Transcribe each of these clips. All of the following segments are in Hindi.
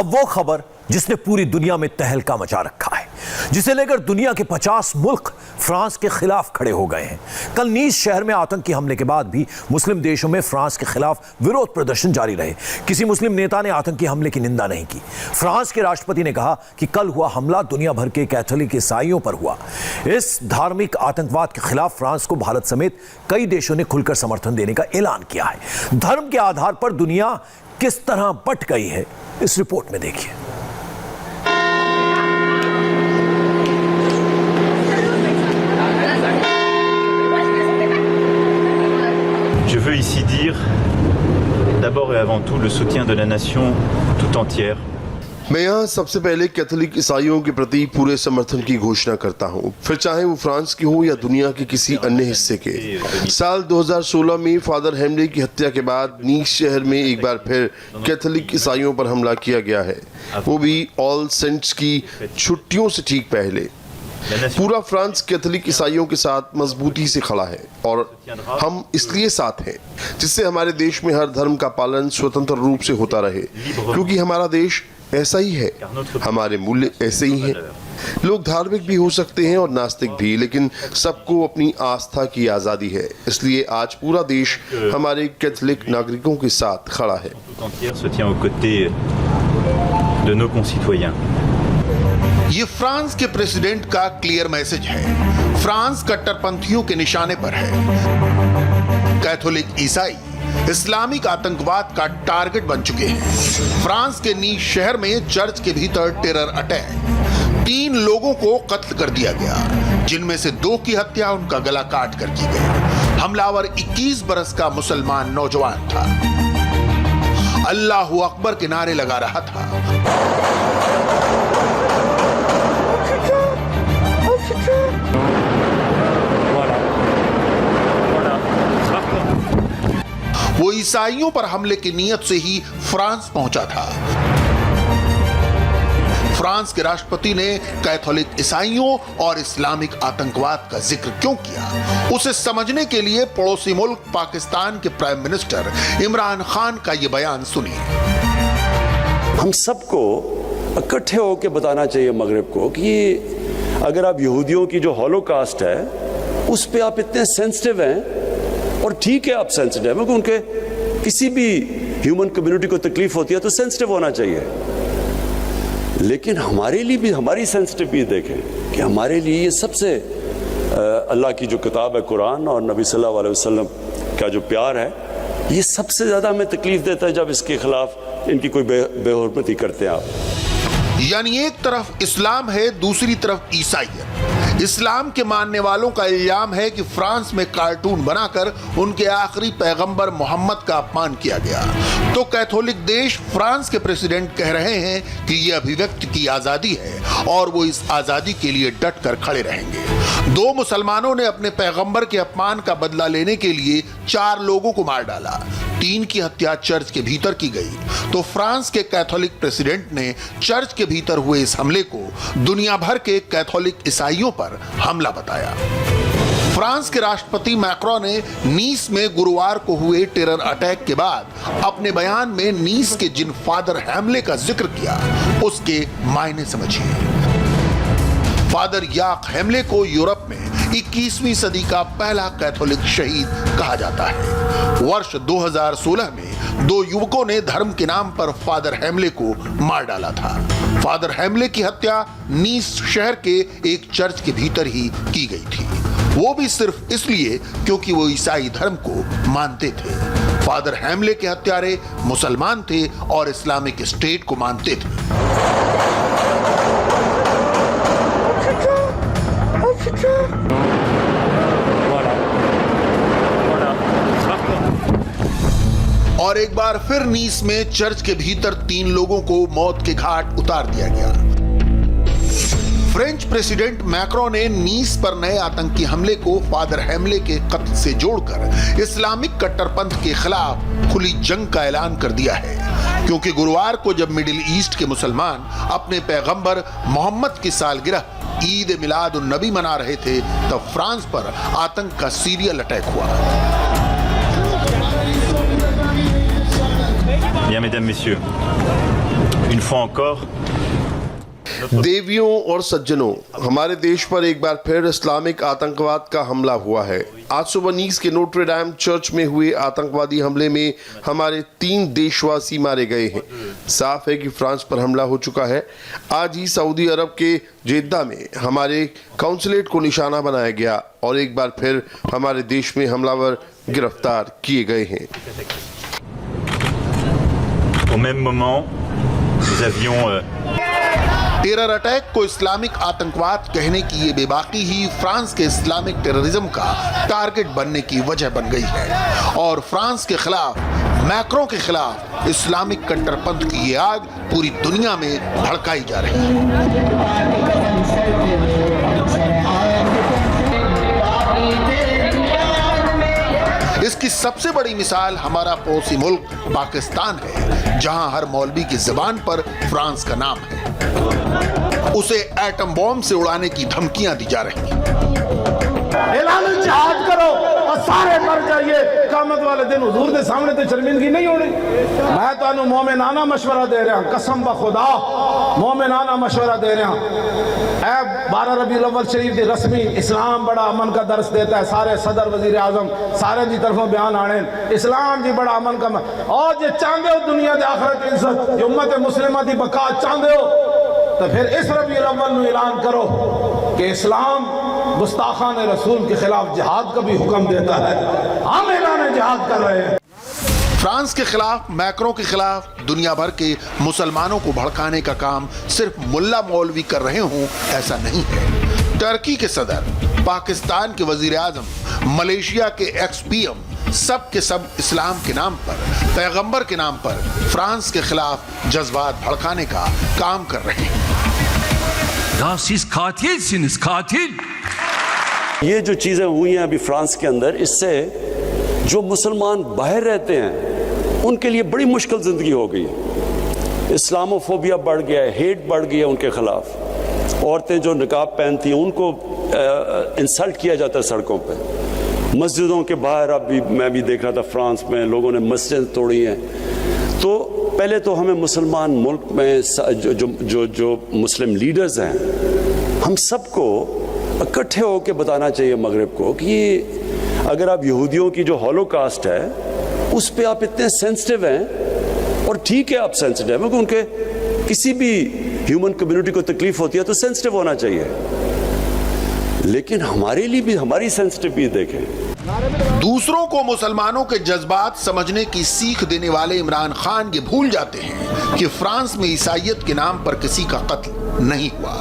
अब वो खबर जिसने पूरी दुनिया में तहलका मचा रखा है, जिसे लेकर दुनिया के 50 मुल्क फ्रांस के खिलाफ खड़े हो गए हैं। कल नीस शहर में आतंकी हमले के बाद भी मुस्लिम देशों में फ्रांस के खिलाफ विरोध प्रदर्शन जारी रहे। किसी मुस्लिम नेता ने आतंकी हमले की निंदा नहीं की। फ्रांस के राष्ट्रपति ने कहा कि कल हुआ हमला दुनिया भर के कैथोलिक ईसाइयों पर हुआ। इस धार्मिक आतंकवाद के खिलाफ फ्रांस को भारत समेत कई देशों ने खुलकर समर्थन देने का ऐलान किया है। धर्म के आधार पर दुनिया किस तरह बंट गई है, इस रिपोर्ट में देखिए। Je veux ici dire, d'abord et avant tout, le soutien de la nation tout entière. मैं यहाँ सबसे पहले कैथोलिक ईसाइयों के प्रति पूरे समर्थन की घोषणा करता हूँ, फिर चाहे वो फ्रांस की हो या दुनिया के किसी अन्य हिस्से के। साल 2016 में फादर हेमले की हत्या के बाद नीस शहर में एक बार फिर कैथोलिक ईसाइयों पर हमला किया गया है, वो भी ऑल सेंट्स की छुट्टियों से ठीक पहले। पूरा फ्रांस कैथोलिक ईसाइयों के साथ मजबूती से खड़ा है और हम इसलिए साथ हैं जिससे हमारे देश में हर धर्म का पालन स्वतंत्र रूप से होता रहे, क्योंकि हमारा देश ऐसा ही है, हमारे मूल्य ऐसे ही हैं। लोग धार्मिक भी हो सकते हैं और नास्तिक भी, लेकिन सबको अपनी आस्था की आज़ादी है। इसलिए आज पूरा देश हमारे कैथोलिक नागरिकों के साथ खड़ा है। ये फ्रांस के प्रेसिडेंट का क्लियर मैसेज है। फ्रांस कट्टरपंथियों के निशाने पर है। कैथोलिक ईसाई इस्लामिक आतंकवाद का टारगेट बन चुके हैं। फ्रांस के नीस शहर में चर्च के भीतर टेरर अटैक, 3 लोगों को कत्ल कर दिया गया, जिनमें से 2 की हत्या उनका गला काट कर की गई। हमलावर 21 बरस का मुसलमान नौजवान था। अल्लाहू अकबर के नारे लगा रहा था। वो ईसाइयों पर हमले की नीयत से ही फ्रांस पहुंचा था। फ्रांस के राष्ट्रपति ने कैथोलिक ईसाइयों और इस्लामिक आतंकवाद का जिक्र क्यों किया, उसे समझने के लिए पड़ोसी मुल्क पाकिस्तान के प्राइम मिनिस्टर इमरान खान का यह बयान सुनिए। हम सबको इकट्ठे होकर बताना चाहिए मगरिब को कि अगर आप यहूदियों की जो हॉलोकास्ट है उस पे आप इतने सेंसिटिव हैं, और ठीक है आप सेंसिटिव हैं, उनके किसी भी ह्यूमन कम्युनिटी को तकलीफ होती है तो सेंसिटिव होना चाहिए, लेकिन हमारे लिए भी हमारी सेंसिटिविटी देखें कि हमारे लिए ये सबसे अल्लाह की जो किताब है कुरान और नबी सल्लल्लाहु अलैहि वसल्लम का जो प्यार है, ये सबसे ज़्यादा हमें तकलीफ देता है जब इसके खिलाफ इनकी कोई बेहुरमती करते हैं आप। यानी एक तरफ इस्लाम है, दूसरी तरफ ईसाइयत। इस्लाम के मानने वालों का इल्जाम है कि फ्रांस में कार्टून बनाकर उनके आखिरी पैगंबर मोहम्मद का अपमान किया गया, तो कैथोलिक देश फ्रांस के प्रेसिडेंट कह रहे हैं कि यह अभिव्यक्ति की आजादी है और वो इस आजादी के लिए डट कर खड़े रहेंगे। 2 मुसलमानों ने अपने पैगंबर के अपमान का बदला लेने के लिए 4 लोगों को मार डाला, 3 की हत्या चर्च के भीतर की गई। तो फ्रांस के कैथोलिक प्रेसिडेंट ने चर्च के भीतर हुए इस हमले को दुनिया भर के कैथोलिक ईसाइयों पर हमला बताया। फ्रांस के राष्ट्रपति मैक्रो ने नीस में गुरुवार को हुए टेरर अटैक के बाद अपने बयान में नीस के जिन फादर हेमले का जिक्र किया, उसके मायने समझिए। फादर याक हेमले को यूरोप में 21वीं सदी का पहला कैथोलिक शहीद कहा जाता है। वर्ष 2016 में 2 युवकों ने धर्म के नाम पर फादर हेमले को मार डाला था। फादर हेमले की हत्या नीस शहर के एक चर्च के भीतर ही की गई थी, वो भी सिर्फ इसलिए क्योंकि वो ईसाई धर्म को मानते थे। फादर हेमले के हत्यारे मुसलमान थे और इस्लामिक स्टेट को मानते थे। और एक बार फिर नीस में चर्च के भीतर 3 लोगों को मौत के घाट उतार दिया गया। फ्रेंच प्रेसिडेंट मैक्रो ने नीस पर नए आतंकी हमले को फादर हेमले के कत्ल से जोड़कर इस्लामिक कट्टरपंथ के खिलाफ खुली जंग का ऐलान कर दिया है, क्योंकि गुरुवार को जब मिडिल ईस्ट के मुसलमान अपने पैगंबर मोहम्मद की सालगिरह ईद मिलाद उन नबी मना रहे थे, तब फ्रांस पर आतंक का सीरियल अटैक हुआ। Bien, mesdames, messieurs, Une fois encore, देवियों और सज्जनों, हमारे देश पर एक बार फिर इस्लामिक आतंकवाद का हमला हुआ है। आज सुबह नीस के नोट्रे डैम चर्च में हुए आतंकवादी हमले में हमारे 3 देशवासी मारे गए हैं। साफ है कि फ्रांस पर हमला हो चुका है। आज ही सऊदी अरब के जेद्दा में हमारे काउंसलेट को निशाना बनाया गया और एक बार फिर हमारे देश में हमलावर गिरफ्तार किए गए हैं। au même moment, nous avions terror attack को इस्लामिक आतंकवाद कहने की ये बेबाकी ही फ्रांस के इस्लामिक टेररिज्म का टारगेट बनने की वजह बन गई है और फ्रांस के खिलाफ, मैक्रों के खिलाफ इस्लामिक कट्टरपंथ की ये आग पूरी दुनिया में भड़काई जा रही है। इसकी सबसे बड़ी मिसाल हमारा पड़ोसी मुल्क पाकिस्तान है, जहां हर मौलवी की जुबान पर फ्रांस का नाम है। उसे एटम बॉम्ब से उड़ाने की धमकियां दी जा रही हैं। ऐलान जिहाद करो और सारे मर जाइए, क़यामत वाले दिन हुजूर के सामने तो शर्मिंदगी नहीं होनी। मैं तो मोमिनाना मशवरा दे रहा, कसम ब खुदा मोमिनाना मशवरा दे रहा। 12 रबीउल अव्वल शरीफ की रस्मी इस्लाम बड़ा अमन का दर्स देता है। सारे सदर वजीर आजम सारे की तरफों बयान आने इस्लाम जी बड़ा अमन का और जो चाहते हो दुनिया के आखिरत की इज्जत, जो उम्मत मुस्लिमा की बका चाहते हो, तो फिर इस रबीउल अव्वल में ऐलान करो कि इस्लाम गुस्ताखान रसूल के खिलाफ जिहाद का भी हुक्म देता है। हम ऐलान जिहाद कर रहे हैं। फ्रांस के खिलाफ, मैक्रों के खिलाफ दुनिया भर के मुसलमानों को भड़काने का काम सिर्फ मुल्ला मौलवी कर रहे हों ऐसा नहीं है। टर्की के सदर, पाकिस्तान के वजीर आजम, मलेशिया के एक्स-पीएम सब के सब इस्लाम के नाम पर, पैगंबर के नाम पर फ्रांस के खिलाफ जज्बात भड़काने का काम कर रहे हैं। Siz katilsiniz, katil. ये जो चीज़ें हुई हैं अभी फ्रांस के अंदर, इससे जो मुसलमान बाहर रहते हैं उनके लिए बड़ी मुश्किल ज़िंदगी हो गई है। इस्लामोफोबिया बढ़ गया है, हेट बढ़ गया है उनके ख़िलाफ़। औरतें जो निकाब पहनती हैं उनको इंसल्ट किया जाता है सड़कों पे। मस्जिदों के बाहर अभी मैं भी देख रहा था फ्रांस में लोगों ने मस्जिद तोड़ी हैं। तो पहले तो हमें मुसलमान मुल्क में जो मुस्लिम लीडर्स हैं, हम सबको इकट्ठे होकर बताना चाहिए मगरिब को कि अगर आप यहूदियों की जो हॉलोकास्ट है उस पे आप इतने सेंसिटिव हैं, और ठीक है आप सेंसिटिव हैं क्योंकि उनके किसी भी ह्यूमन कम्युनिटी को तकलीफ होती है तो सेंसिटिव होना चाहिए, लेकिन हमारे लिए भी हमारी सेंसिटिविटी देखें। दूसरों को मुसलमानों के जज्बात समझने की सीख देने वाले इमरान खान ये भूल जाते हैं कि फ्रांस में ईसाइयत के नाम पर किसी का कत्ल नहीं हुआ।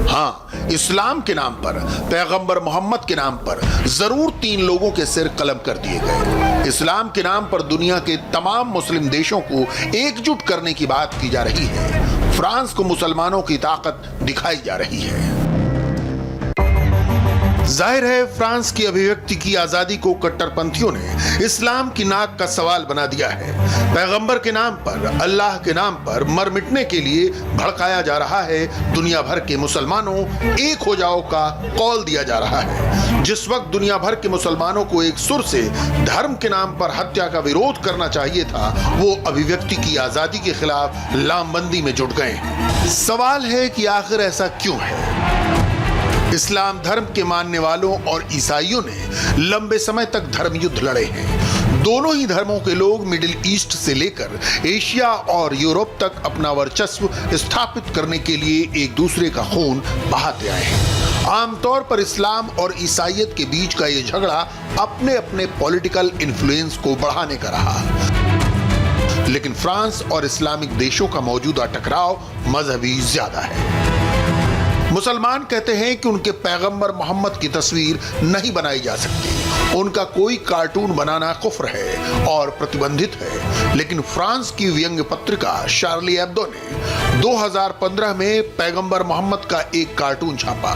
हाँ, इस्लाम के नाम पर, पैगंबर मोहम्मद के नाम पर जरूर 3 लोगों के सिर कलम कर दिए गए। इस्लाम के नाम पर दुनिया के तमाम मुस्लिम देशों को एकजुट करने की बात की जा रही है। फ्रांस को मुसलमानों की ताकत दिखाई जा रही है। जाहिर है फ्रांस की अभिव्यक्ति की आजादी को कट्टरपंथियों ने इस्लाम की नाक का सवाल बना दिया है। पैगंबर के नाम पर, अल्लाह के नाम पर मर मिटने के लिए भड़काया जा रहा है। दुनिया भर के मुसलमानों एक हो जाओ का कॉल दिया जा रहा है। जिस वक्त दुनिया भर के मुसलमानों को एक सुर से धर्म के नाम पर हत्या का विरोध करना चाहिए था, वो अभिव्यक्ति की आजादी के खिलाफ लामबंदी में जुट गए हैं। सवाल है कि आखिर ऐसा क्यों है? इस्लाम धर्म के मानने वालों और ईसाइयों ने लंबे समय तक धर्म युद्ध लड़े हैं। दोनों ही धर्मों के लोग मिडिल ईस्ट से लेकर एशिया और यूरोप तक अपना वर्चस्व स्थापित करने के लिए एक दूसरे का खून बहाते आए हैं। आमतौर पर इस्लाम और ईसाइयत के बीच का ये झगड़ा अपने अपने पॉलिटिकल इन्फ्लुएंस को बढ़ाने का रहा, लेकिन फ्रांस और इस्लामिक देशों का मौजूदा टकराव मजहबी ज्यादा है। मुसलमान कहते हैं कि उनके पैगंबर मोहम्मद की तस्वीर नहीं बनाई जा सकती, उनका कोई कार्टून बनाना कुफ्र है और प्रतिबंधित है। लेकिन फ्रांस की व्यंग्य पत्रिका शार्ली एब्दो ने 2015 में पैगंबर मोहम्मद का एक कार्टून छापा,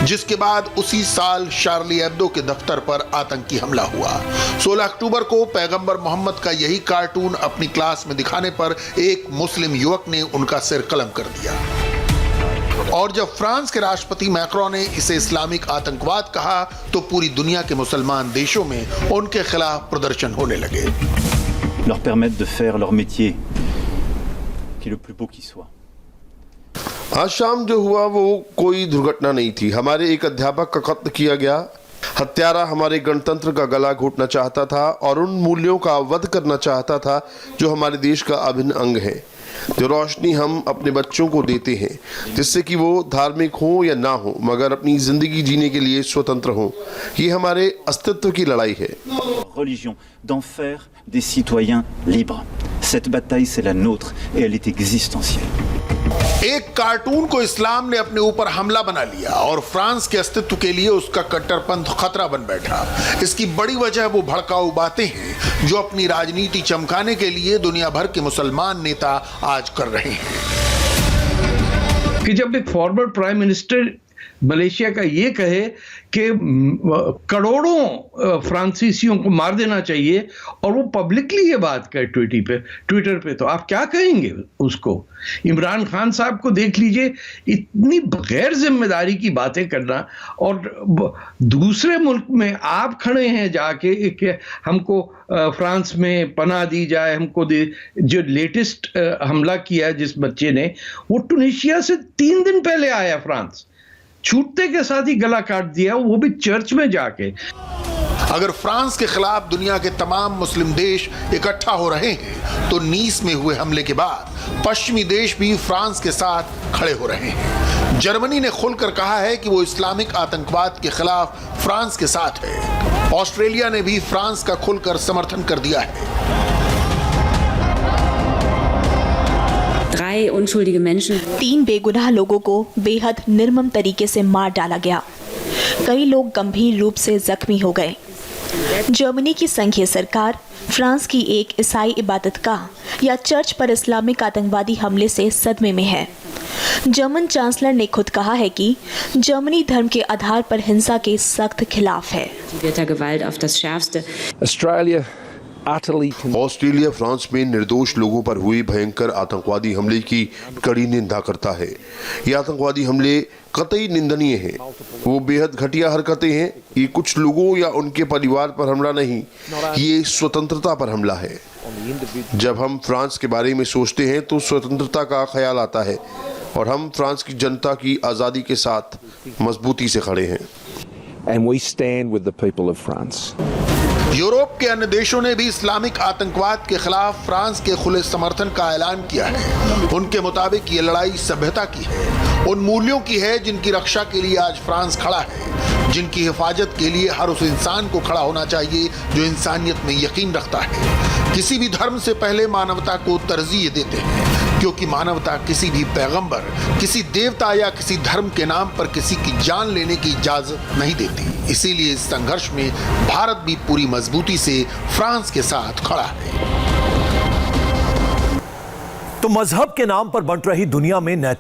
जिसके बाद उसी साल शार्ली एब्दो के दफ्तर पर आतंकी हमला हुआ। 16 अक्टूबर को पैगंबर मोहम्मद का यही कार्टून अपनी क्लास में दिखाने पर एक मुस्लिम युवक ने उनका सिर कलम कर दिया। और जब फ्रांस के राष्ट्रपति मैक्रों ने इसे इस्लामिक आतंकवाद कहा तो पूरी दुनिया के मुसलमान देशों में उनके खिलाफ प्रदर्शन होने लगे। leur permettre de faire leur métier qui est le plus beau qui soit. आज शाम जो हुआ वो कोई दुर्घटना नहीं थी। हमारे एक अध्यापक का कत्ल किया गया। हत्यारा हमारे गणतंत्र का गला घोटना चाहता था और उन मूल्यों का वध करना चाहता था जो हमारे देश का अभिन्न अंग है, जो रोशनी हम अपने बच्चों को देते हैं जिससे कि वो धार्मिक हो या ना हो मगर अपनी जिंदगी जीने के लिए स्वतंत्र हो। ये हमारे अस्तित्व की लड़ाई है। Religion, d'en faire des citoyens libres. Cette bataille, c'est la nôtre et elle est existentielle. एक कार्टून को इस्लाम ने अपने ऊपर हमला बना लिया और फ्रांस के अस्तित्व के लिए उसका कट्टरपंथ खतरा बन बैठा। इसकी बड़ी वजह वो भड़काऊ बातें हैं जो अपनी राजनीति चमकाने के लिए दुनिया भर के मुसलमान नेता आज कर रहे हैं। कि जब एक फॉर्मर प्राइम मिनिस्टर मलेशिया का ये कहे कि करोड़ों फ्रांसीसियों को मार देना चाहिए और वो पब्लिकली ये बात कहे ट्विटर पे, तो आप क्या कहेंगे उसको? इमरान खान साहब को देख लीजिए, इतनी गैर जिम्मेदारी की बातें करना, और दूसरे मुल्क में आप खड़े हैं जाके कि हमको फ्रांस में पनाह दी जाए, हमको जो लेटेस्ट हमला किया जिस बच्चे ने, वो टूनिशिया से 3 दिन पहले आया फ्रांस, छूटते के साथ ही गला काट दिया, वो भी चर्च में जाके। अगर फ्रांस के खिलाफ दुनिया के तमाम मुस्लिम देश इकट्ठा हो रहे हैं तो नीस में हुए हमले के बाद पश्चिमी देश भी फ्रांस के साथ खड़े हो रहे हैं। जर्मनी ने खुलकर कहा है कि वो इस्लामिक आतंकवाद के खिलाफ फ्रांस के साथ है। ऑस्ट्रेलिया ने भी फ्रांस का खुलकर समर्थन कर दिया है। 3 बेगुनाह लोगों को बेहद निर्मम तरीके से मार डाला गया। कई लोग गंभीर रूप से जख्मी हो गए। जर्मनी की संघीय सरकार फ्रांस की एक ईसाई इबादतगाह या चर्च पर इस्लामिक आतंकवादी हमले से सदमे में है। जर्मन चांसलर ने खुद कहा है कि जर्मनी धर्म के आधार पर हिंसा के सख्त खिलाफ है। ऑस्ट्रेलिया फ्रांस में निर्दोष लोगों पर हुए भयंकर आतंकवादी हमले की कड़ी निंदा करता है। ये आतंकवादी हमले कतई निंदनीय हैं। वो बेहद घटिया हरकतें हैं। ये कुछ लोगों या उनके परिवार पर हमला नहीं, ये स्वतंत्रता पर हमला है। जब हम फ्रांस के बारे में सोचते हैं तो स्वतंत्रता का ख्याल आता है और हम फ्रांस की जनता की आज़ादी के साथ मजबूती से खड़े हैं। And we stand with the people of France. Europe के अन्य देशों ने भी इस्लामिक आतंकवाद के खिलाफ फ्रांस के खुले समर्थन का ऐलान किया है। उनके मुताबिक ये लड़ाई सभ्यता की है, उन मूल्यों की है जिनकी रक्षा के लिए आज फ्रांस खड़ा है, जिनकी हिफाजत के लिए हर उस इंसान को खड़ा होना चाहिए जो इंसानियत में यकीन रखता है। किसी भी धर्म से पहले मानवता को तरजीह देते हैं, क्योंकि मानवता किसी भी पैगंबर, किसी देवता या किसी धर्म के नाम पर किसी की जान लेने की इजाजत नहीं देती। इसीलिए इस संघर्ष में भारत भी पूरी मजबूती से फ्रांस के साथ खड़ा है। तो मजहब के नाम पर बंट रही दुनिया में नैतिक